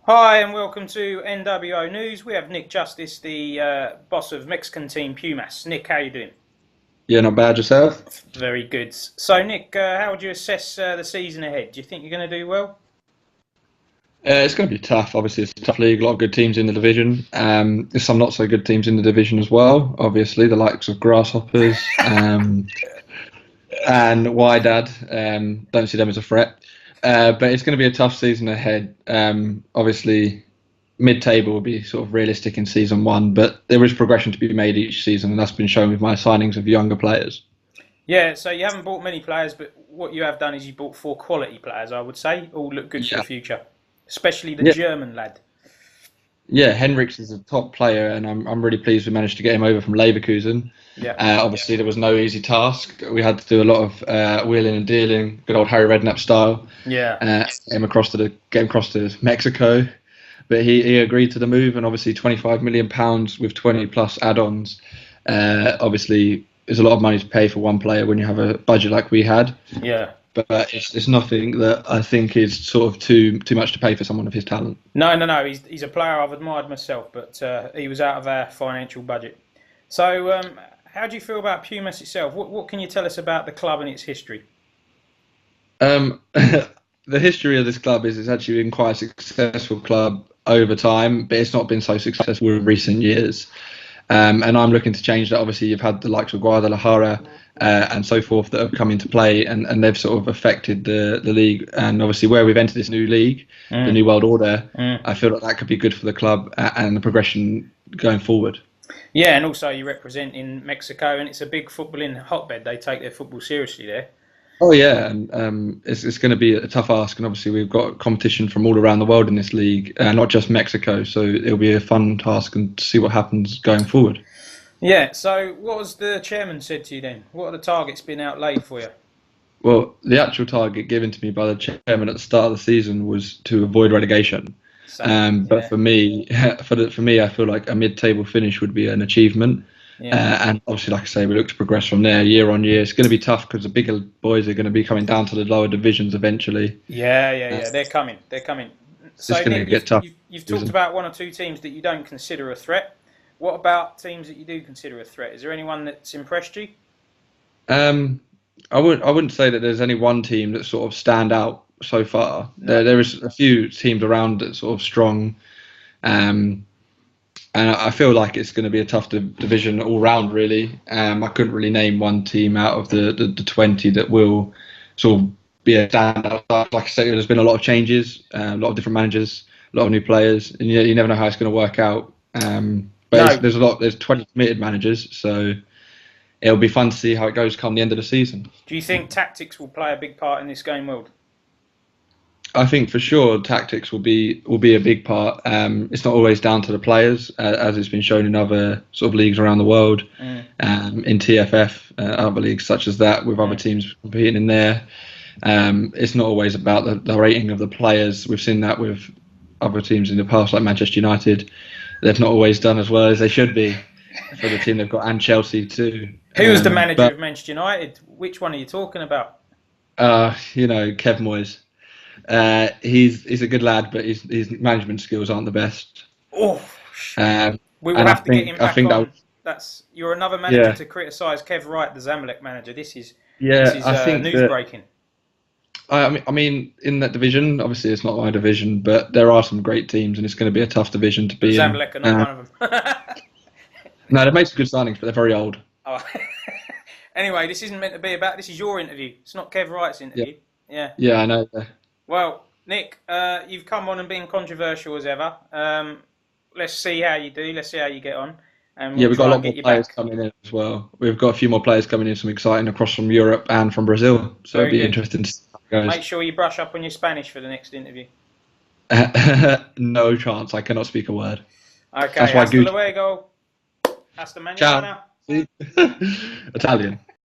Hi and welcome to NWO News. We have Nick Justice, the boss of Mexican team Pumas. Nick, how you doing? Yeah, not bad yourself. Very good. So, Nick, how would you assess the season ahead? Do you think you're going to do well? It's going to be tough. Obviously, it's a tough league. A lot of good teams in the division. There's some not so good teams in the division as well. Obviously, the likes of Grasshoppers and Wydad. Don't see them as a threat. But it's going to be a tough season ahead. Obviously, mid-table will be sort of realistic in season one, but there is progression to be made each season, and that's been shown with my signings of younger players. Yeah, so you haven't bought many players, but what you have done is you bought four quality players, I would say. All look good for the Yeah. future, especially the Yeah. German lad. Yeah, Henriks is a top player, and I'm really pleased we managed to get him over from Leverkusen. Yeah. Obviously, there was no easy task. We had to do a lot of wheeling and dealing, good old Harry Redknapp style. Yeah. Get him across to Mexico, but he agreed to the move, and obviously £25 million with 20 plus add-ons. Obviously, is a lot of money to pay for one player when you have a budget like we had. Yeah. But it's nothing that I think is sort of too much to pay for someone of his talent. No. He's a player I've admired myself, but he was out of our financial budget. So, how do you feel about Pumas itself? What can you tell us about the club and its history? The history of this club is it's actually been quite a successful club over time, but it's not been so successful in recent years. And I'm looking to change that. Obviously, you've had the likes of Guadalajara and so forth that have come into play, and they've sort of affected the league. And obviously, where we've entered this new league, the New World Order, I feel like that could be good for the club and the progression going forward. Yeah, and also you represent in Mexico, and it's a big footballing hotbed. They take their football seriously there. Oh yeah, and it's going to be a tough ask, and obviously we've got competition from all around the world in this league, not just Mexico. So it'll be a fun task and to see what happens going forward. Yeah, so what has the chairman said to you then? What are the targets been outlaid for you? Well, the actual target given to me by the chairman at the start of the season was to avoid relegation. Same, But yeah, for me, for me, I feel like a mid-table finish would be an achievement. yeah. And obviously, like I say, we look to progress from there year on year. It's going to be tough because the bigger boys are going to be coming down to the lower divisions eventually. Yeah. They're coming. They're coming. It's So, just going to Nick, get tough. you've talked about one or two teams that you don't consider a threat. What about teams that you do consider a threat? Is there anyone that's impressed you? Um, I wouldn't say that there's any one team that sort of stand out so far. No. There is a few teams around that sort of strong, um, and I feel like it's going to be a tough division all round. Really, I couldn't really name one team out of the 20 that will sort of be a standout. Like I said, there's been a lot of changes, a lot of different managers, a lot of new players, and you never know how it's going to work out. But No. there's 20 committed managers, so it'll be fun to see how it goes come the end of the season. Do you think tactics will play a big part in this game world? I think for sure tactics will be a big part. It's not always down to the players, as it's been shown in other sort of leagues around the world, in TFF, other leagues such as that, with other teams competing in there. It's not always about the rating of the players. We've seen that with other teams in the past, like Manchester United. They've not always done as well as they should be for the team they've got, and Chelsea too. Who was the manager But of Manchester United? Which one are you talking about? Kev Moyes. He's a good lad, but his management skills aren't the best. Oh, Um, we will and have to get him I back think on. that That's you're another manager yeah to criticise. Kev Wright, the Zamalek manager. This yeah is I think news that breaking. I mean in that division, obviously it's not my division, but there are some great teams, and it's going to be a tough division to But be in. Zamalek are not one of them. No, they've made some good signings, but they're very old. Oh. Anyway, this isn't meant to be about. This is your interview. It's not Kev Wright's Yeah, interview. Yeah. yeah, I know. Well, Nick, you've come on and been controversial as ever. Let's see how you do. Let's see how you get on, and Yeah, we'll we've got a try and lot get more you players back. coming in as well. We've got a few more players coming in, some exciting across from Europe and from Brazil. So it'll Very be good. interesting to see how it Make sure you brush up on your Spanish for the next interview. goes. No chance. I cannot speak a word. Okay, That's why hasta Gucci. luego. Hasta Ciao. mañana. See? Italian.